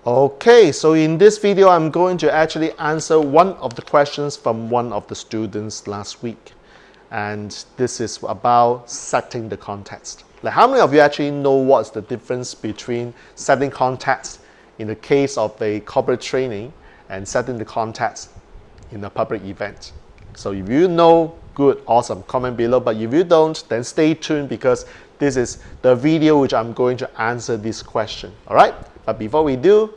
Okay, so in this video, I'm going to actually answer one of the questions from one of the students last week. And this is about setting the context. Like, how many of you actually know what's the difference between setting context in the case of a corporate training and setting the context in a public event? So if you know, good, awesome, comment below. But if you don't, then stay tuned because this is the video which I'm going to answer this question. All right? But before we do,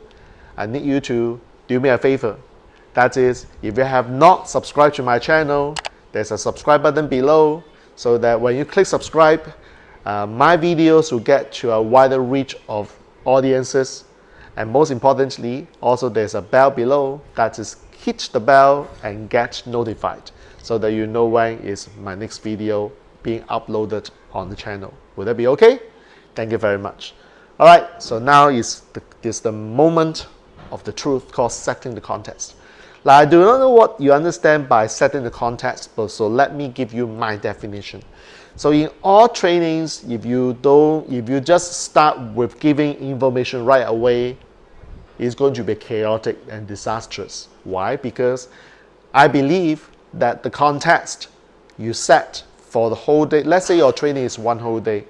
I need you to do me a favor. That is, if you have not subscribed to my channel, there's a subscribe button below so that when you click subscribe, my videos will get to a wider reach of audiences. And most importantly, also there's a bell below. That is, hit the bell and get notified so that you know when is my next video being uploaded on the channel. Will that be okay? Thank you very much. All right, so now is the moment of the truth called setting the context. Now, I do not know what you understand by setting the context, but so let me give you my definition. So in all trainings, if you just start with giving information right away, it's going to be chaotic and disastrous. Why? Because I believe that the context you set for the whole day, let's say your training is one whole day,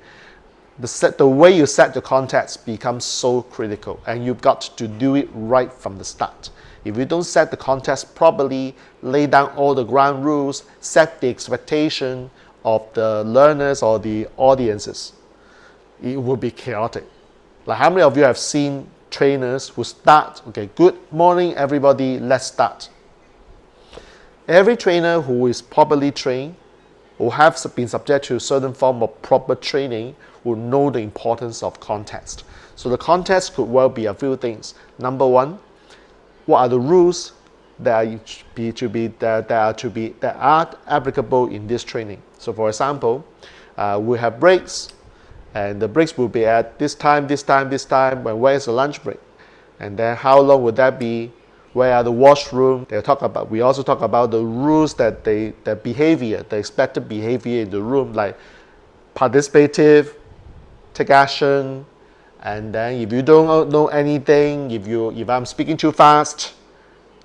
the way you set the context becomes so critical, and you've got to do it right from the start. If you don't set the context properly, lay down all the ground rules, set the expectation of the learners or the audiences, it will be chaotic. Like, how many of you have seen trainers who start, okay, good morning everybody, let's start. Every trainer who is properly trained or have been subject to a certain form of proper training will know the importance of context. So the context could well be a few things. Number one, what are the rules that are applicable in this training? So for example, we have breaks, and the breaks will be at this time, when where is the lunch break? And then how long would that be? Where are the washroom? We also talk about the rules the behavior, the expected behavior in the room, like participative, take action, and then if you don't know anything, if I'm speaking too fast,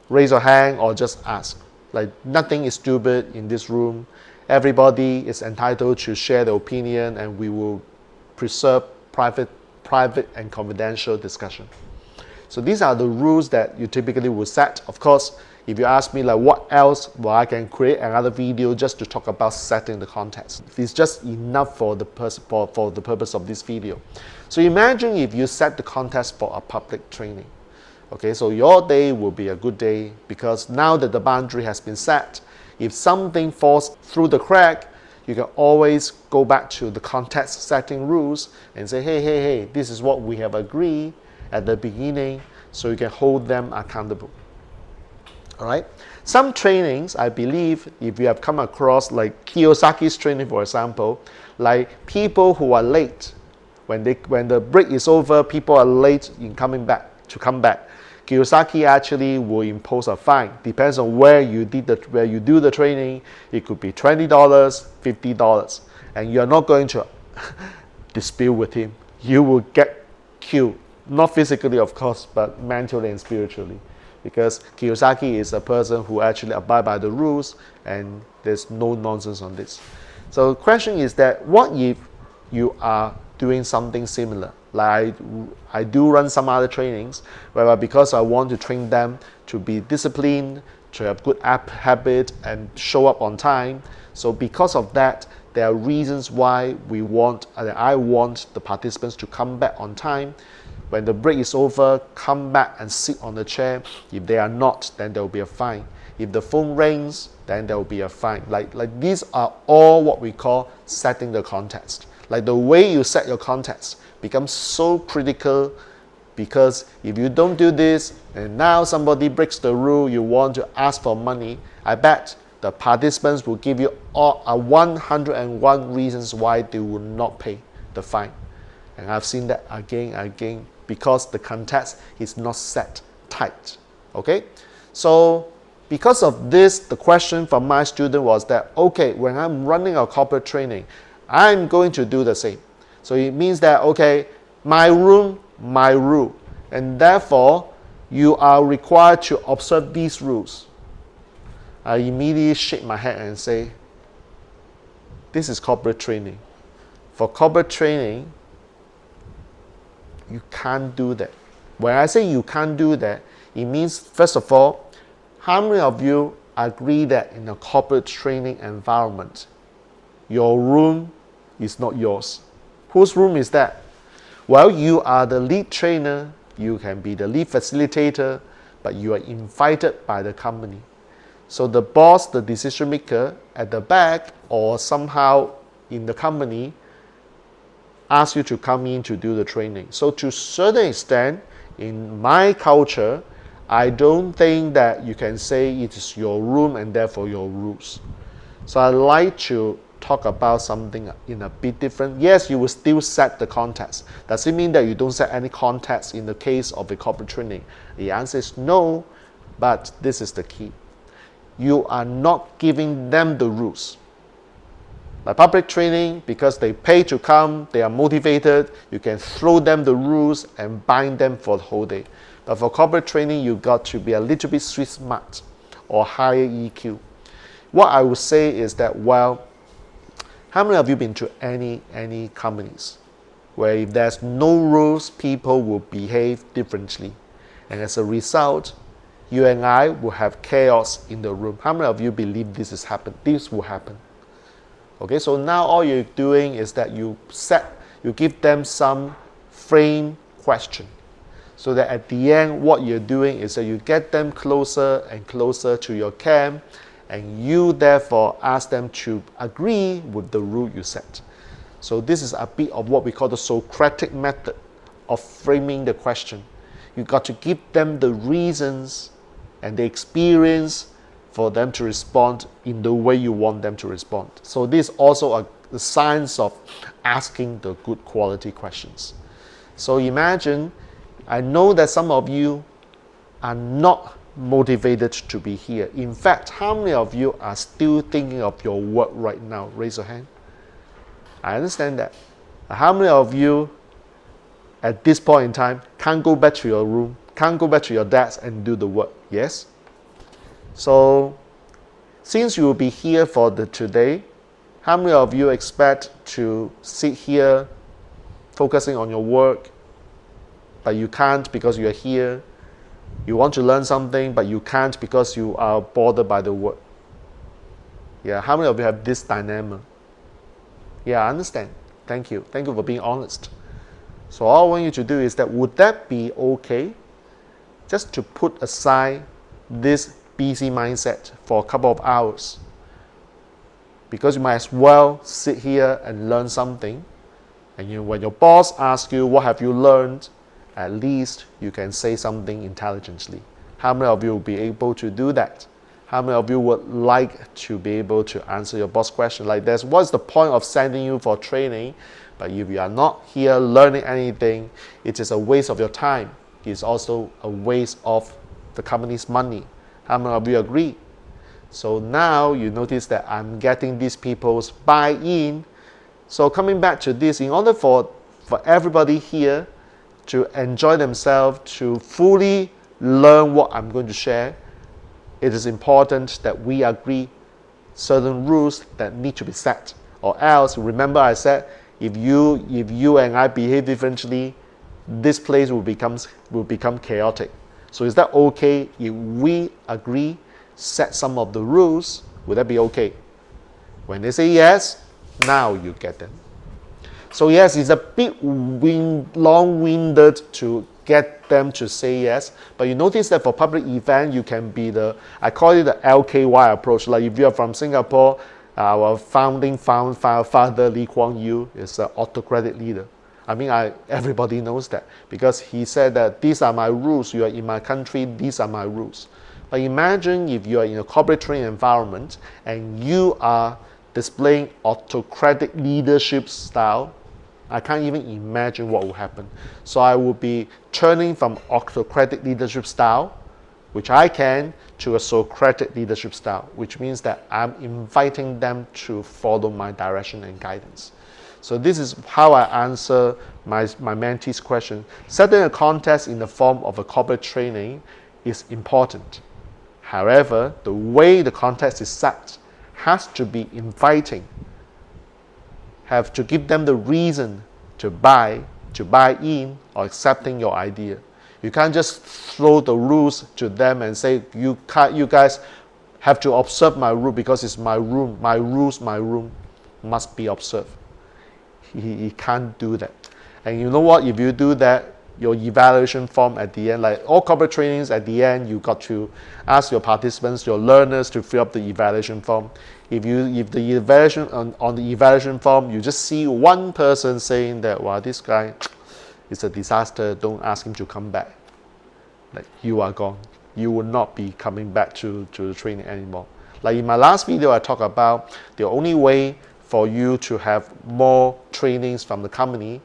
raise your hand or just ask. Like, nothing is stupid in this room. Everybody is entitled to share their opinion, and we will preserve private and confidential discussion. So these are the rules that you typically would set. Of course, if you ask me like what else, well, I can create another video just to talk about setting the context. It's just enough for the purpose of this video. So imagine if you set the context for a public training. Okay, so your day will be a good day because now that the boundary has been set, if something falls through the crack, you can always go back to the context setting rules and say, hey, this is what we have agreed at the beginning, so you can hold them accountable. All right. Some trainings, I believe, if you have come across like Kiyosaki's training, for example, like people who are late, when the break is over, people are late in coming back. Kiyosaki actually will impose a fine. Depends on where you do the training. It could be $20, $50, and you are not going to dispute with him. You will get killed. Not physically, of course, but mentally and spiritually. Because Kiyosaki is a person who actually abides by the rules, and there's no nonsense on this. So the question is that, what if you are doing something similar? Like I do run some other trainings, where because I want to train them to be disciplined, to have good habit, and show up on time. So because of that, there are reasons why I want the participants to come back on time. When the break is over, come back and sit on the chair. If they are not, then there will be a fine. If the phone rings, then there will be a fine. Like these are all what we call setting the context. Like the way you set your context becomes so critical, because if you don't do this and now somebody breaks the rule, you want to ask for money, I bet the participants will give you 101 reasons why they will not pay the fine. And I've seen that again, because the context is not set tight. Okay, so because of this, the question from my student was that, okay, when I'm running a corporate training, I'm going to do the same. So it means that, okay, my room, my rule. And therefore, you are required to observe these rules. I immediately shake my head and say, this is corporate training. For corporate training, you can't do that. When I say you can't do that, it means, first of all, how many of you agree that in a corporate training environment, your room is not yours? Whose room is that? Well, you are the lead trainer, you can be the lead facilitator, but you are invited by the company. So the boss, the decision maker at the back or somehow in the company asks you to come in to do the training. So to a certain extent, in my culture, I don't think that you can say it is your room and therefore your rules. So I like to talk about something in a bit different. Yes, you will still set the context. Does it mean that you don't set any context in the case of a corporate training? The answer is no, but this is the key. You are not giving them the rules. Like public training, because they pay to come, they are motivated, you can throw them the rules and bind them for the whole day. But for corporate training, you got to be a little bit street smart or higher EQ. What I would say is that, well, how many of you been to any companies where if there's no rules, people will behave differently? And as a result, you and I will have chaos in the room. How many of you believe this will happen? Okay, so now all you're doing is that you give them some frame question. So that at the end, what you're doing is that you get them closer and closer to your camp, and you therefore ask them to agree with the rule you set. So this is a bit of what we call the Socratic method of framing the question. You got to give them the reasons and the experience for them to respond in the way you want them to respond. So this is also the science of asking the good quality questions. So imagine, I know that some of you are not motivated to be here. In fact, how many of you are still thinking of your work right now? Raise your hand. I understand that. How many of you at this point in time can't go back to your room, can't go back to your desk and do the work? Yes? So, since you will be here for today, how many of you expect to sit here focusing on your work, but you can't because you are here? You want to learn something, but you can't because you are bothered by the work. Yeah, how many of you have this dilemma? Yeah, I understand. Thank you. Thank you for being honest. So all I want you to do is that, would that be okay just to put aside this busy mindset for a couple of hours? Because you might as well sit here and learn something. And when your boss asks you, what have you learned? At least you can say something intelligently. How many of you will be able to do that? How many of you would like to be able to answer your boss question like this? What's the point of sending you for training? But if you are not here learning anything, it is a waste of your time. It's also a waste of the company's money. How many of you agree? So now you notice that I'm getting these people's buy-in. So coming back to this, in order for everybody here to enjoy themselves, to fully learn what I'm going to share, it is important that we agree certain rules that need to be set. Or else, remember I said, if you and I behave differently, this place will become chaotic. So is that okay if we agree, set some of the rules? Would that be okay? When they say yes, now you get them. So yes, it's a bit long-winded to get them to say yes, but you notice that for public event, you can be I call it the LKY approach. Like if you're from Singapore, our founding father Lee Kuan Yew is an autocratic leader. I mean, everybody knows that because he said that these are my rules. You are in my country, these are my rules. But imagine if you are in a corporate training environment and you are displaying autocratic leadership style. I can't even imagine what will happen. So I will be turning from autocratic leadership style, which I can, to a Socratic leadership style, which means that I'm inviting them to follow my direction and guidance. So this is how I answer my mentee's question, setting a context in the form of a corporate training is important. However, the way the context is set has to be inviting, have to give them the reason to buy in or accepting your idea. You can't just throw the rules to them and say, you guys have to observe my rule because it's my room, my rules, my room must be observed. He can't do that. And you know what, if you do that, your evaluation form at the end, like all corporate trainings at the end, you got to ask your participants, your learners to fill up the evaluation form. If the evaluation on the evaluation form, you just see one person saying that, wow, this guy is a disaster, don't ask him to come back. Like, you are gone. You will not be coming back to the training anymore. Like in my last video, I talked about the only way for you to have more trainings from the company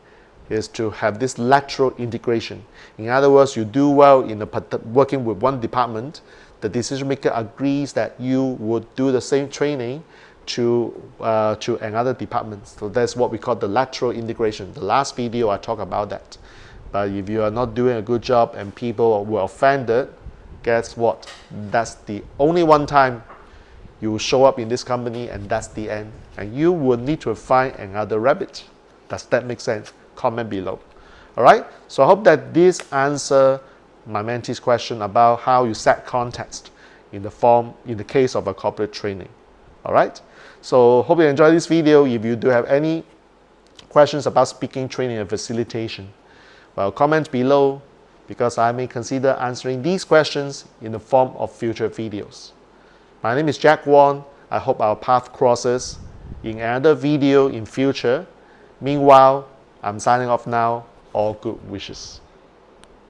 is to have this lateral integration. In other words, you do well in working with one department, the decision maker agrees that you would do the same training to another department. So that's what we call the lateral integration. The last video I talked about that. But if you are not doing a good job and people were offended, guess what? That's the only one time you will show up in this company, and that's the end. And you will need to find another rabbit. Does that make sense? Comment below. All right, so I hope that this answers my mentee's question about how you set context in the case of a corporate training. All right, so hope you enjoyed this video. If you do have any questions about speaking, training, and facilitation, well, comment below, because I may consider answering these questions in the form of future videos. My name is Jack Wong. I hope our path crosses in another video in future. Meanwhile, I'm signing off now. All good wishes.